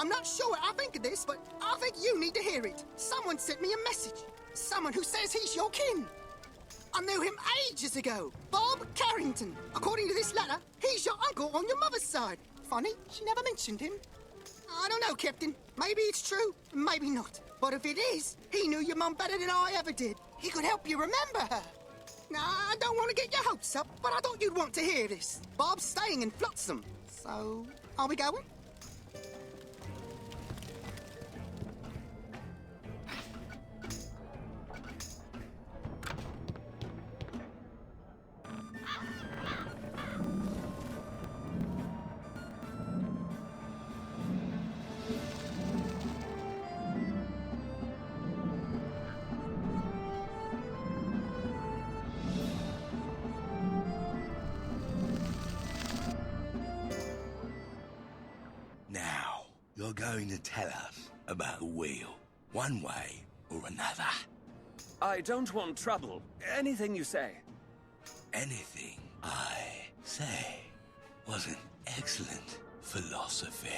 I'm not sure what I think of this, but I think you need to hear it. Someone sent me a message. Someone who says he's your kin. I knew him ages ago. Bob Carrington. According to this letter, he's your uncle on your mother's side. Funny, she never mentioned him. I don't know, Captain. Maybe it's true, maybe not. But if it is, he knew your mum better than I ever did. He could help you remember her. Now, I don't want to get your hopes up, but I thought you'd want to hear this. Bob's staying in Flotsam. So, are we going? Now, you're going to tell us about the wheel, one way or another. I don't want trouble. Anything you say. Anything I say was an excellent philosophy.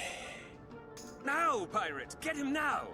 Now, pirate! Get him now!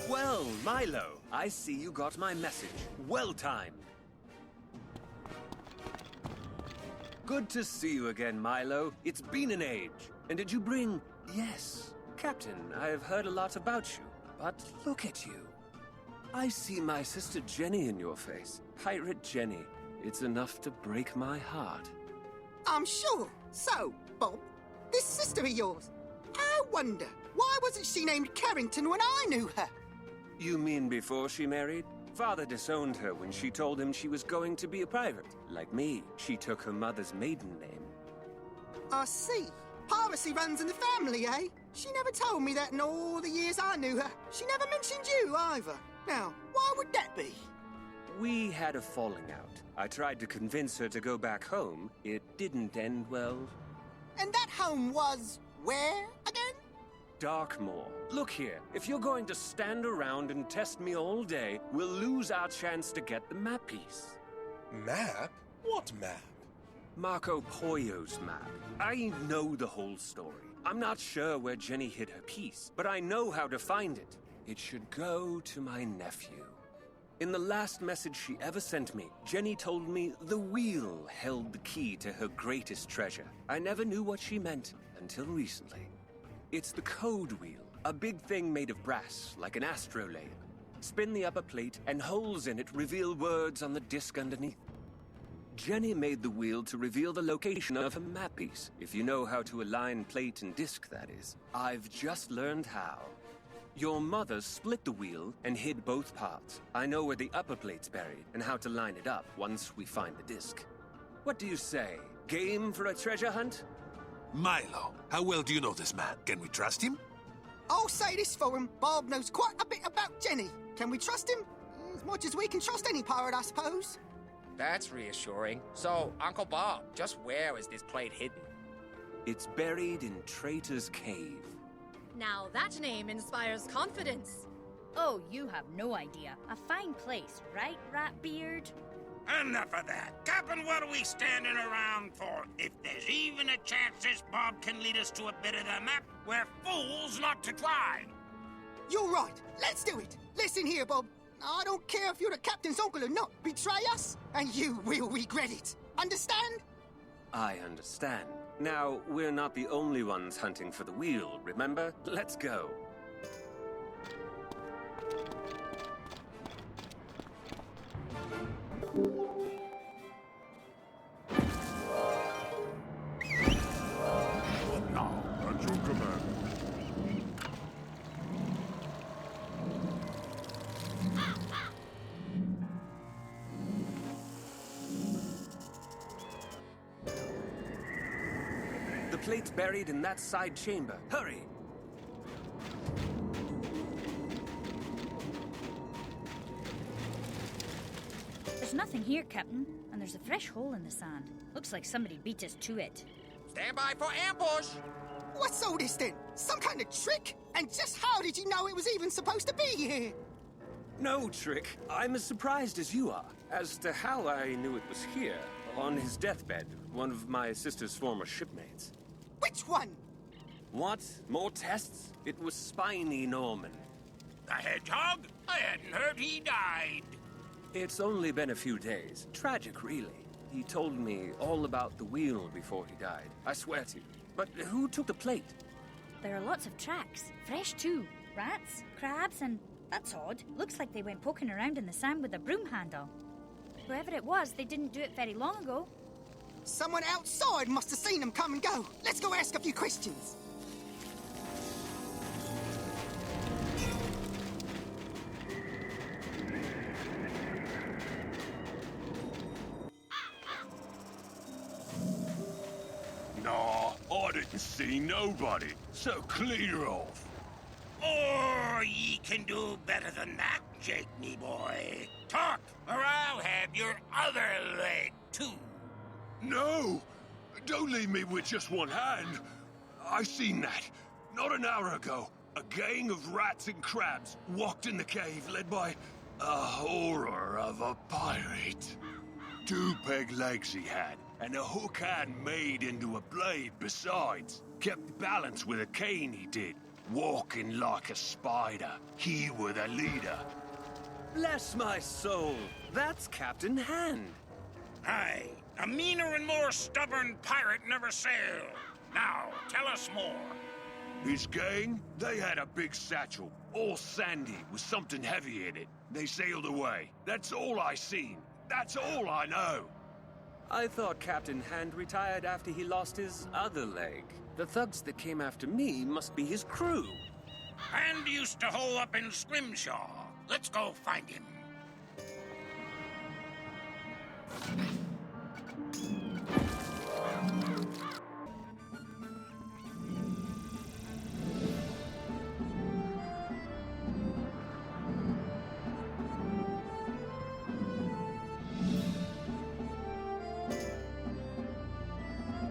Well, Milo, I see you got my message. Well timed. Good to see you again, Milo. It's been an age. And did you bring... Yes, Captain, I have heard a lot about you. But look at you. I see my sister Jenny in your face. Pirate Jenny. It's enough to break my heart. I'm sure. So, Bob, this sister of yours, I wonder, why wasn't she named Carrington when I knew her? You mean before she married? Father disowned her when she told him she was going to be a pirate. Like me, she took her mother's maiden name. I see. Piracy runs in the family, eh? She never told me that in all the years I knew her. She never mentioned you, either. Now, why would that be? We had a falling out. I tried to convince her to go back home. It didn't end well. And that home was where, again? Darkmoor. Look here, if you're going to stand around and test me all day, we'll lose our chance to get the map piece. Map? What map? Marco Pollo's map. I know the whole story. I'm not sure where Jenny hid her piece, but I know how to find it. It should go to my nephew. In the last message she ever sent me, Jenny told me the wheel held the key to her greatest treasure. I never knew what she meant until recently. It's the code wheel, a big thing made of brass, like an astrolabe. Spin the upper plate, and holes in it reveal words on the disc underneath. Jenny made the wheel to reveal the location of a map piece, if you know how to align plate and disc, that is. I've just learned how. Your mother split the wheel and hid both parts. I know where the upper plate's buried and how to line it up once we find the disc. What do you say? Game for a treasure hunt? Milo, how well do you know this man? Can we trust him? I'll say this for him. Bob knows quite a bit about Jenny. Can we trust him? As much as we can trust any pirate, I suppose. That's reassuring. So, Uncle Bob, just where is this plate hidden? It's buried in Traitor's Cave. Now that name inspires confidence. Oh, you have no idea. A fine place, right, Ratbeard? Enough of that. Captain, what are we standing around for? If there's even a chance this Bob can lead us to a bit of the map, we're fools not to try. You're right. Let's do it. Listen here, Bob. I don't care if you're the captain's uncle or not. Betray us, and you will regret it. Understand? I understand. Now, we're not the only ones hunting for the wheel, remember? Let's go. Now, at your command. The plate's buried in that side chamber. Hurry! There's nothing here, Captain, and there's a fresh hole in the sand. Looks like somebody beat us to it. Stand by for ambush! What's all this then? Some kind of trick? And just how did you know it was even supposed to be here? No trick. I'm as surprised as you are. As to how I knew it was here. On his deathbed, one of my sister's former shipmates. Which one? What? More tests? It was Spiny Norman. The hedgehog? I hadn't heard he died. It's only been a few days. Tragic, really. He told me all about the wheel before he died. I swear to you. But who took the plate? There are lots of tracks. Fresh, too. Rats, crabs, and... That's odd. Looks like they went poking around in the sand with a broom handle. Whoever it was, they didn't do it very long ago. Someone outside must have seen them come and go. Let's go ask a few questions. Nah, I didn't see nobody, so clear off. Or ye can do better than that, Jake, me boy. Talk, or I'll have your other leg, too. No! Don't leave me with just one hand. I seen that. Not an hour ago, a gang of rats and crabs walked in the cave led by a horror of a pirate. 2 peg legs he had, and a hook hand made into a blade besides. Kept balance with a cane he did, walking like a spider. He were the leader. Bless my soul! That's Captain Hand. Aye, a meaner and more stubborn pirate never sailed. Now, tell us more. His gang, they had a big satchel, all sandy with something heavy in it. They sailed away. That's all I seen. That's all I know. I thought Captain Hand retired after he lost his other leg. The thugs that came after me must be his crew. Hand used to hole up in Scrimshaw. Let's go find him.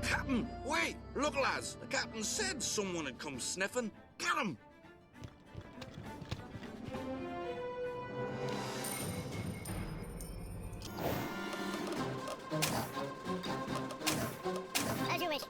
Captain, wait! Look, lads, the captain said someone had come sniffing. Get him! As you wish.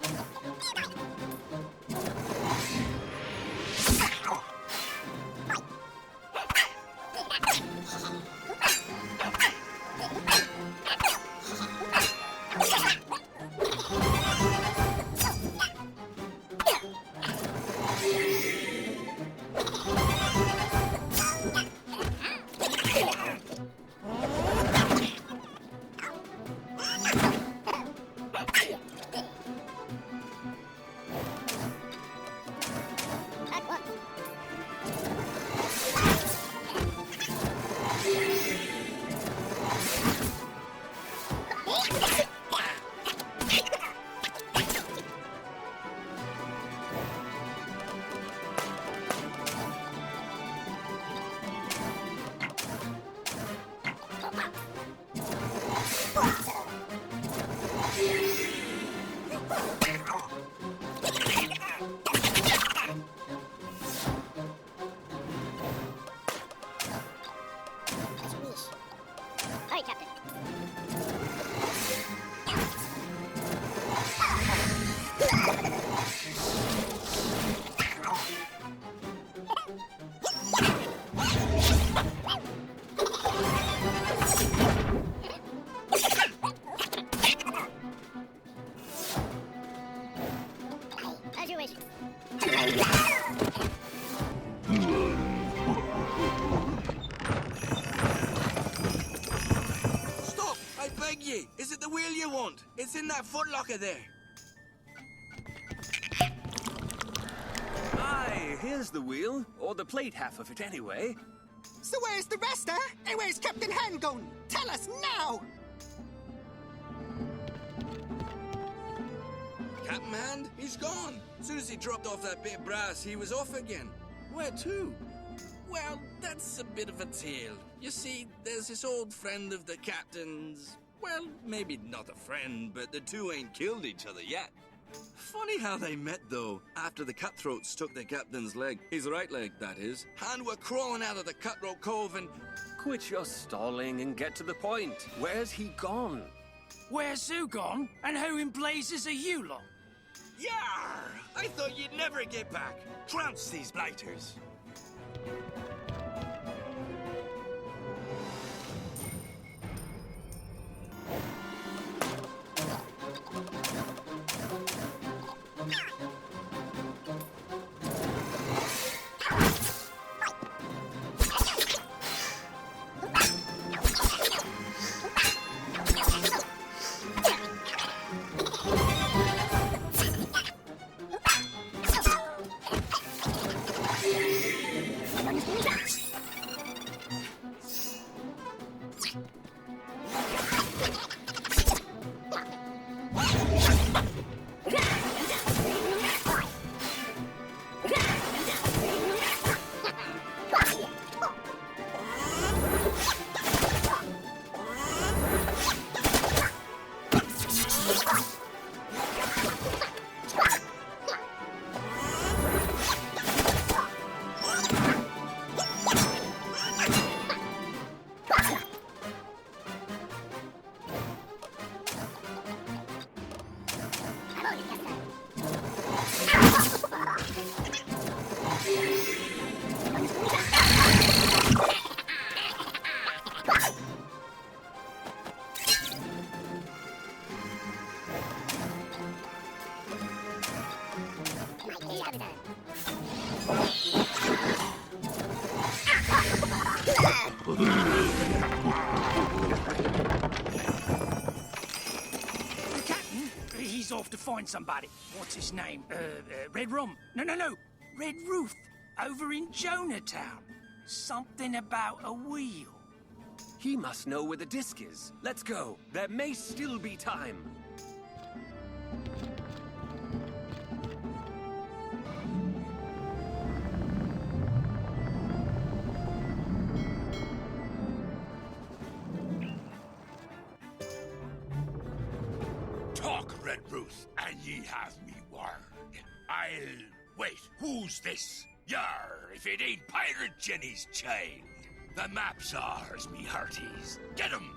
Stop! I beg ye! Is it the wheel you want? It's in that footlocker there. Aye, here's the wheel. Or the plate half of it, anyway. So where's the rest, huh? And where's Captain Hand gone? Tell us now! Captain Hand, he's gone. As soon as he dropped off that bit of brass, he was off again. Where to? Well, that's a bit of a tale. You see, there's this old friend of the captain's. Well, maybe not a friend, but the two ain't killed each other yet. Funny how they met, though, after the cutthroats took the captain's leg. His right leg, that is. Hand were crawling out of the cutthroat cove and... Quit your stalling and get to the point. Where's he gone? Where's who gone? And who in blazes are you lot? Yar! I thought you'd never get back. Trounce these blighters. He's off to find somebody. What's his name? Red Rum. No. Red Ruth. Over in Jonahtown. Something about a wheel. He must know where the disc is. Let's go. There may still be time. Talk, Red Ruth, and ye have me word. I'll... Wait, who's this? Yar, if it ain't Pirate Jenny's child. The map's ours, me hearties. Get 'em!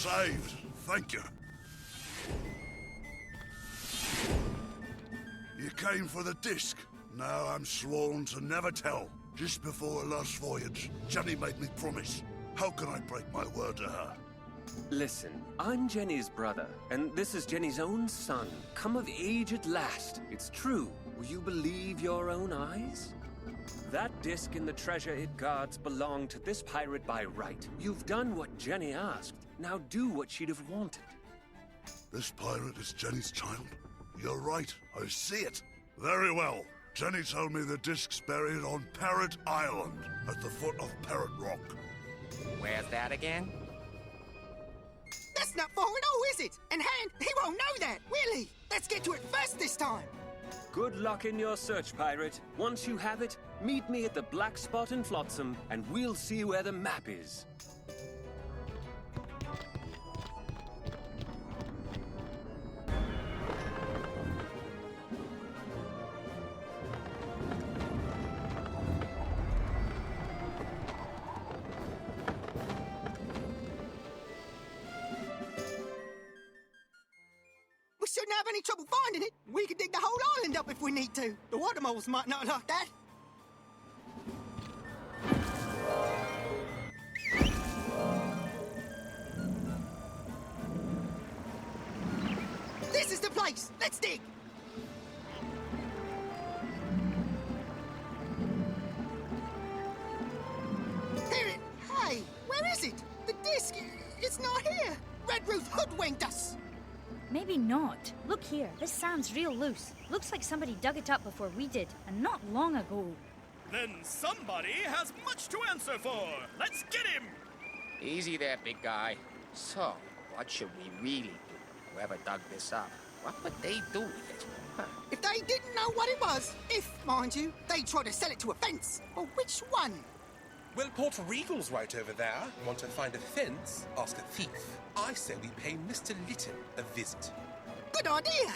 saved. Thank you. You came for the disc. Now I'm sworn to never tell. Just before our last voyage, Jenny made me promise. How can I break my word to her? Listen, I'm Jenny's brother, and this is Jenny's own son. Come of age at last. It's true. Will you believe your own eyes? That disc and the treasure it guards belong to this pirate by right. You've done what Jenny asked. Now do what she'd have wanted. This pirate is Jenny's child? You're right. I see it. Very well. Jenny told me the disc's buried on Pirate Island, at the foot of Pirate Rock. Where's that again? That's not far at all, is it? And Han, he won't know that, will he? Let's get to it first this time. Good luck in your search, pirate. Once you have it, meet me at the Black Spot in Flotsam, and we'll see where the map is. We shouldn't have any trouble finding it. We could dig the whole island up if we need to. The water moles might not like that. This is the place. Let's dig. Here it. Hey, where is it? The disc. It's not here. Red Ruth hoodwinked us. Maybe not. Look here, this sand's real loose. Looks like somebody dug it up before we did, and not long ago. Then somebody has much to answer for. Let's get him! Easy there, big guy. So, what should we really do? Whoever dug this up, what would they do with it? Huh. If they didn't know what it was, if, mind you, they tried to sell it to a fence, well, which one? Well, Port Regal's right over there. Want to find a fence? Ask a thief. I say we pay Mr. Lytton a visit. Good idea!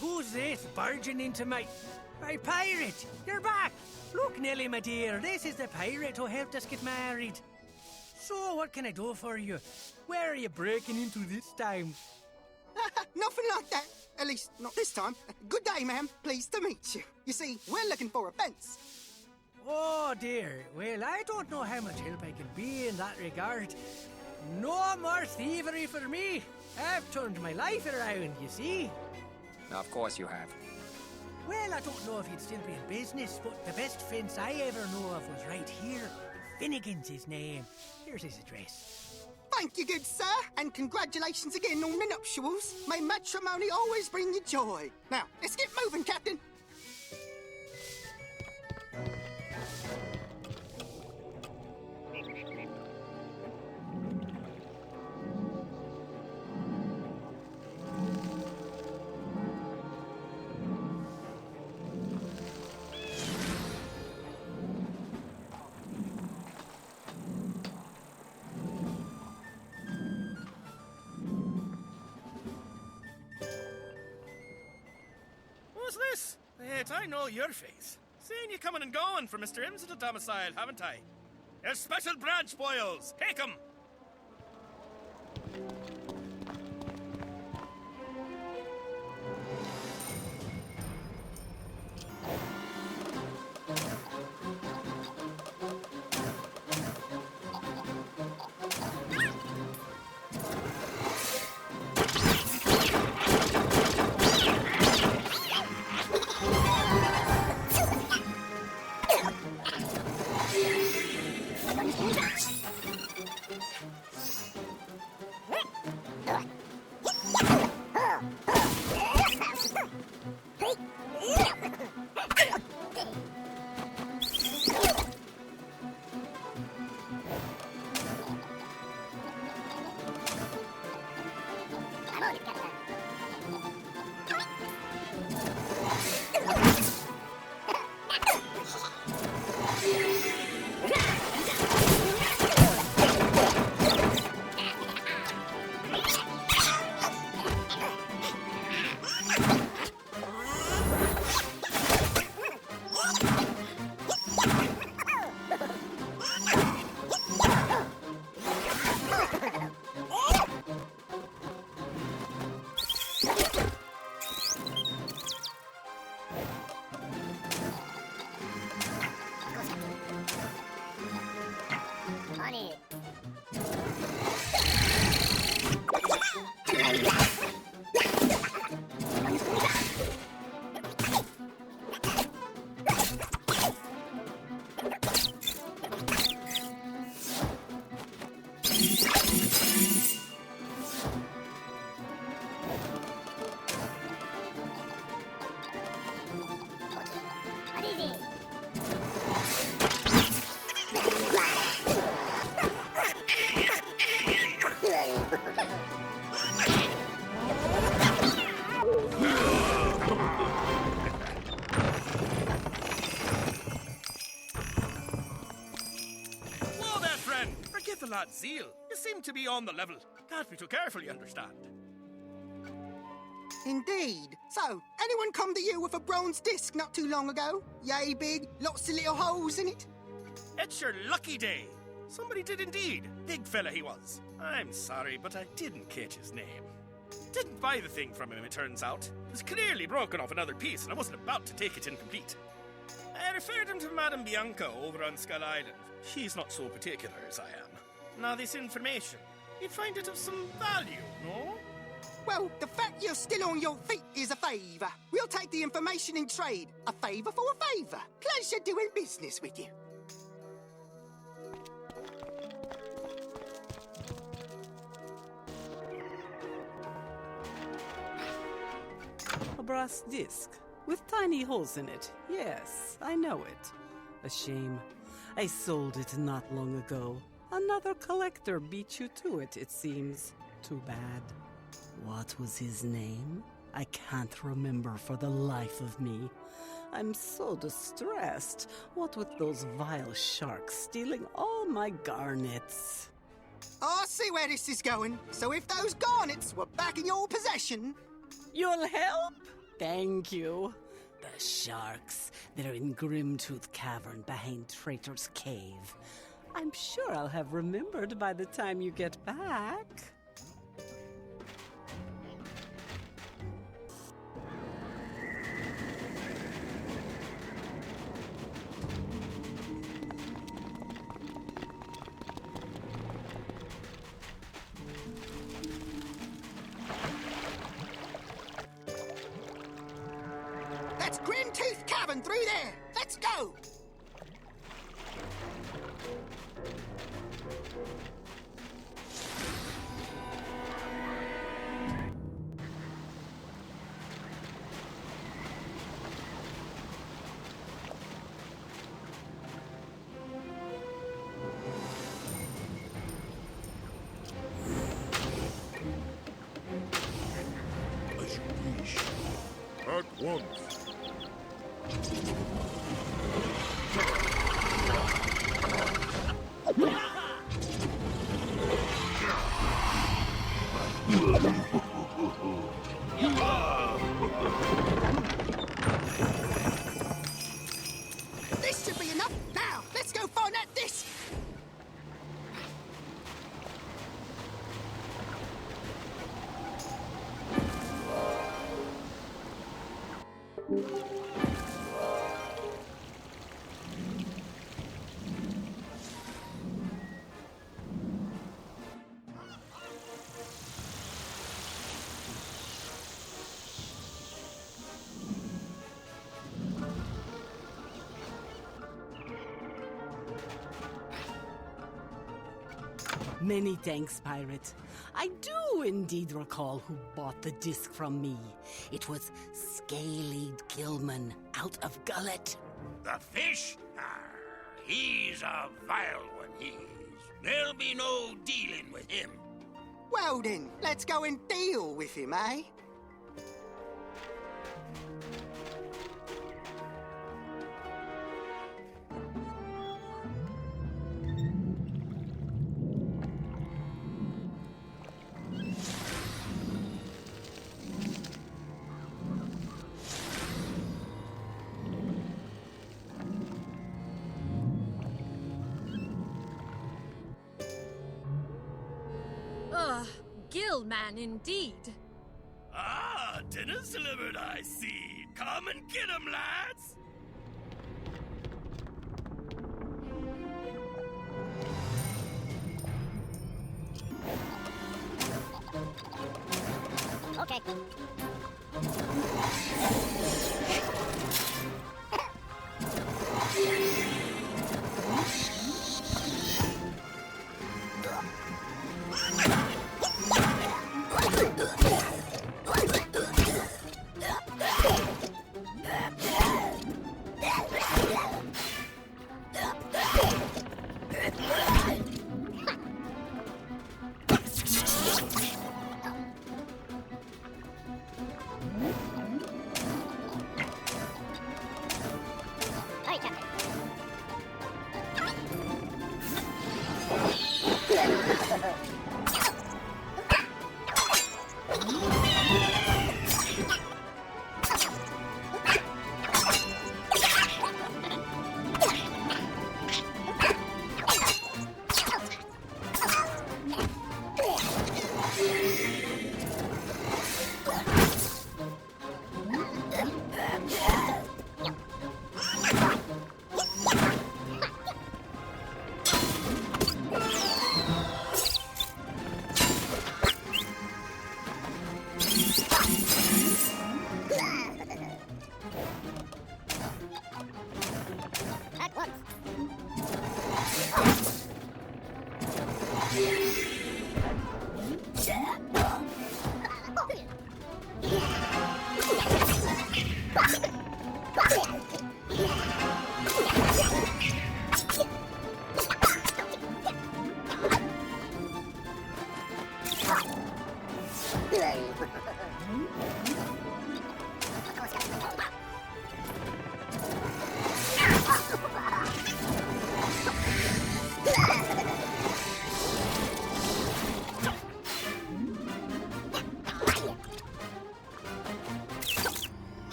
Who's this barging into my... Hey, pirate! You're back! Look, Nellie, my dear, this is the pirate who helped us get married. So, what can I do for you? Where are you breaking into this time? Nothing like that. At least, not this time. Good day, ma'am. Pleased to meet you. You see, we're looking for a fence. Oh, dear. Well, I don't know how much help I can be in that regard. No more thievery for me. I've turned my life around, you see. Of course you have. Well, I don't know if he'd still be in business, but the best fence I ever know of was right here. Finnegan's his name. Here's his address. Thank you, good sir, and congratulations again on the nuptials. May matrimony always bring you joy. Now, let's get moving, Captain. Who's this? Wait, I know your face. Seen you coming and going from Mr. Im's at the domicile, haven't I? There's special branch boils. Take 'em! that zeal. You seem to be on the level. Can't be too careful, you understand. Indeed. So, anyone come to you with a bronze disc not too long ago? Yay big, lots of little holes in it? It's your lucky day. Somebody did indeed. Big fella he was. I'm sorry, but I didn't catch his name. Didn't buy the thing from him, it turns out. It was clearly broken off another piece, and I wasn't about to take it incomplete. I referred him to Madame Bianca over on Skull Island. She's not so particular as I am. Now, this information, you'd find it of some value, no? Well, the fact you're still on your feet is a favour. We'll take the information in trade. A favour for a favour. Pleasure doing business with you. A brass disc with tiny holes in it. Yes, I know it. A shame. I sold it not long ago. Another collector beat you to it, it seems. Too bad. What was his name? I can't remember for the life of me. I'm so distressed. What with those vile sharks stealing all my garnets. I see where this is going. So if those garnets were back in your possession... You'll help? Thank you. The sharks. They're in Grimtooth Cavern behind Traitor's Cave. I'm sure I'll have remembered by the time you get back. That's Grimtooth Cavern through there. Let's go. As you wish. At once. This should be enough. Now, let's go find that disc. Many thanks, Pirate. I do indeed recall who bought the disc from me. It was Scaled Gilman out of Gullet. The fish? He's a vile one, he is. There'll be no dealing with him. Well then, let's go and deal with him, eh? Gillman indeed. Ah, dinner's delivered, I see. Come and get 'em, lads. Okay.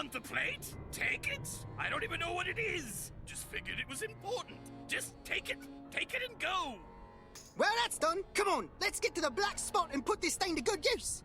want the plate? Take it. I don't even know what it is. Just figured it was important. Just take it. Take it and go. Well, that's done. Come on, let's get to the black spot and put this thing to good use.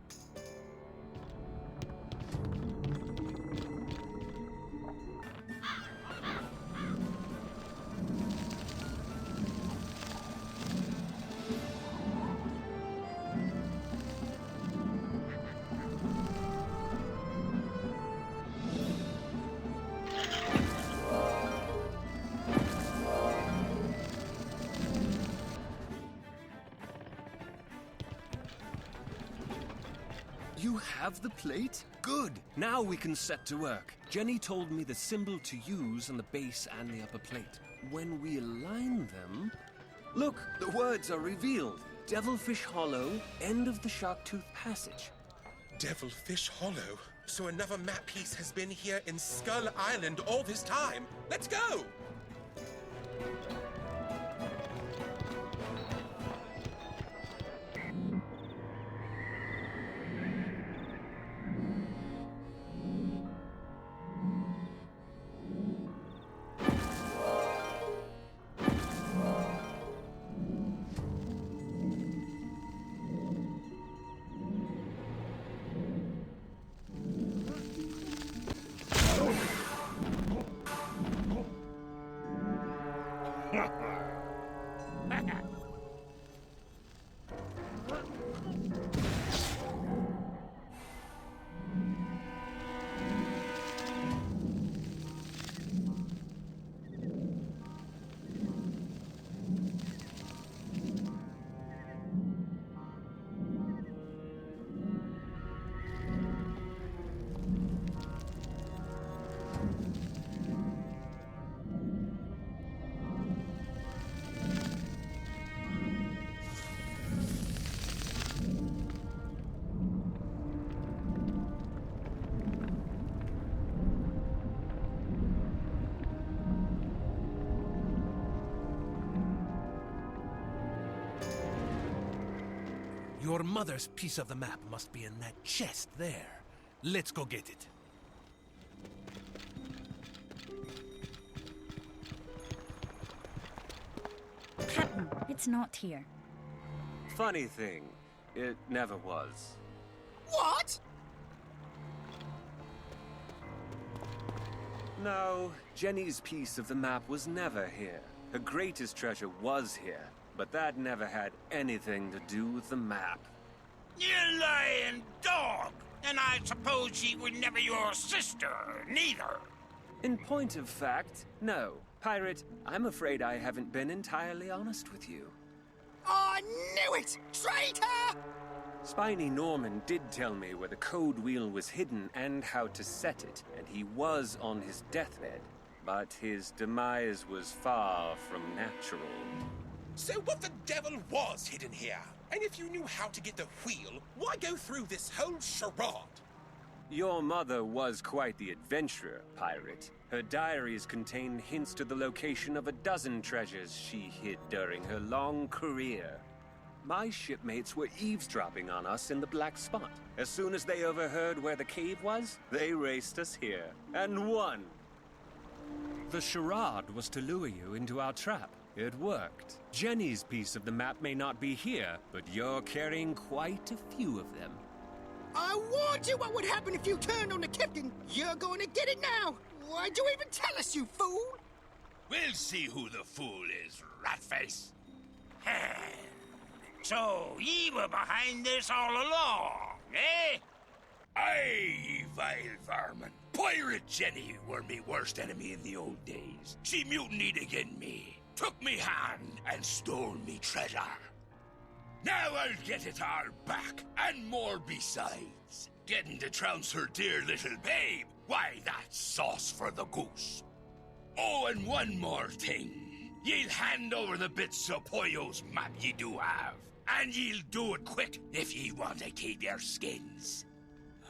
You have the plate? Good. Now we can set to work. Jenny told me the symbol to use on the base and the upper plate. When we align them... Look, the words are revealed. Devilfish Hollow, end of the Sharktooth Passage. Devilfish Hollow? So another map piece has been here in Skull Island all this time. Let's go! Your mother's piece of the map must be in that chest there. Let's go get it. Captain, it's not here. Funny thing, it never was. What? No, Jenny's piece of the map was never here. Her greatest treasure was here, but that never had anything to do with the map. You lying dog! And I suppose she was never your sister, neither. In point of fact, no. Pirate, I'm afraid I haven't been entirely honest with you. I knew it! Traitor! Spiny Norman did tell me where the code wheel was hidden and how to set it, and he was on his deathbed. But his demise was far from natural. So what the devil was hidden here? And if you knew how to get the wheel, why go through this whole charade? Your mother was quite the adventurer, Pirate. Her diaries contain hints to the location of a dozen treasures she hid during her long career. My shipmates were eavesdropping on us in the black spot. As soon as they overheard where the cave was, they raced us here, and won. The charade was to lure you into our trap. It worked. Jenny's piece of the map may not be here, but you're carrying quite a few of them. I warned you what would happen if you turned on the captain. You're going to get it now. Why'd you even tell us, you fool? We'll see who the fool is, Ratface. So, ye were behind this all along, eh? Aye, ye vile vermin. Pirate Jenny were me worst enemy in the old days. She mutinied against me, took me hand, and stole me treasure. Now I'll get it all back, and more besides. Getting to trounce her dear little babe, why, that's sauce for the goose. Oh, and one more thing. Ye'll hand over the bits of Poyo's map ye do have, and ye'll do it quick if ye want to keep your skins.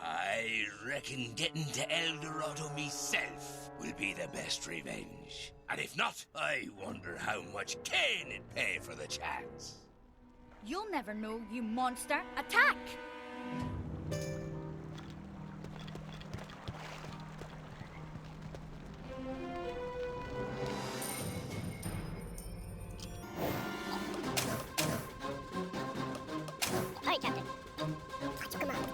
I reckon getting to El Dorado myself will be the best revenge. And if not, I wonder how much Cain'd pay for the chance. You'll never know, you monster. Attack! All right, Captain. That's your command.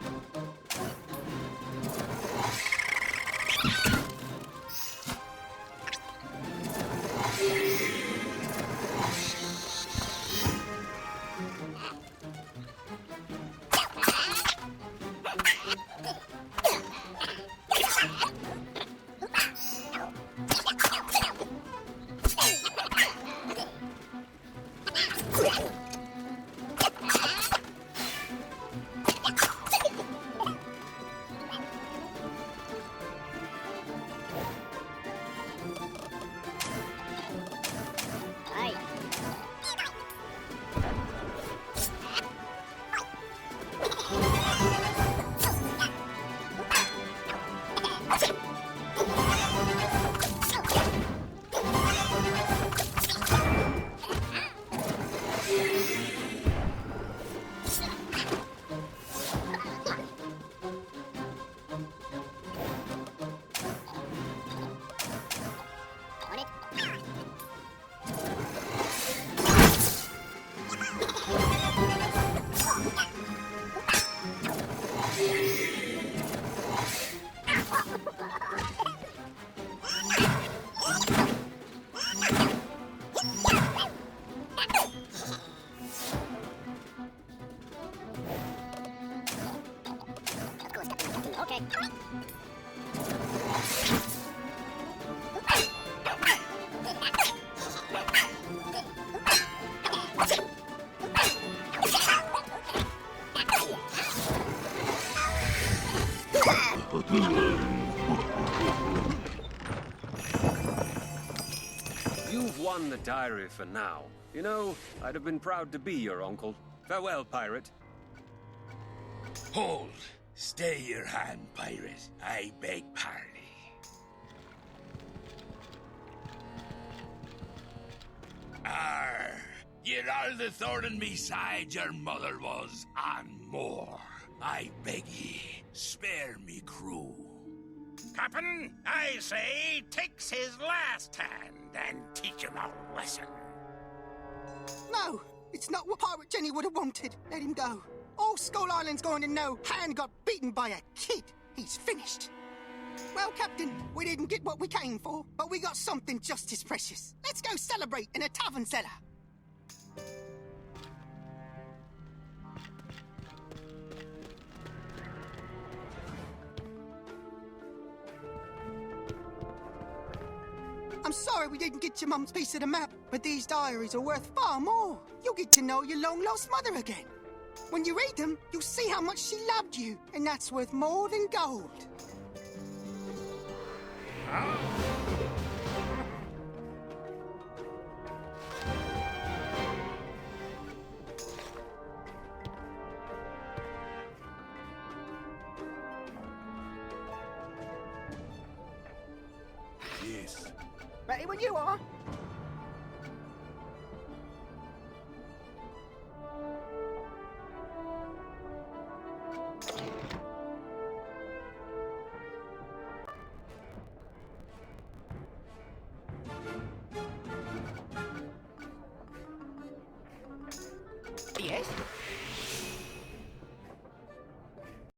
Okay. You've won the diary for now. You know, I'd have been proud to be your uncle. Farewell, pirate. Hold. Stay your hand, pirate. I beg pardon. Arr! You're all the thorn in me side your mother was, and more. I beg ye, spare me crew. Captain, I say, takes his last hand and teach him a lesson. No, it's not what Pirate Jenny would have wanted. Let him go. All Skull Island's going to know Hand got beaten by a kid. He's finished. Well, Captain, we didn't get what we came for, but we got something just as precious. Let's go celebrate in a tavern cellar. I'm sorry we didn't get your mum's piece of the map, but these diaries are worth far more. You'll get to know your long-lost mother again. When you read them, you'll see how much she loved you, and that's worth more than gold. Yes. Ready when you are. Yes?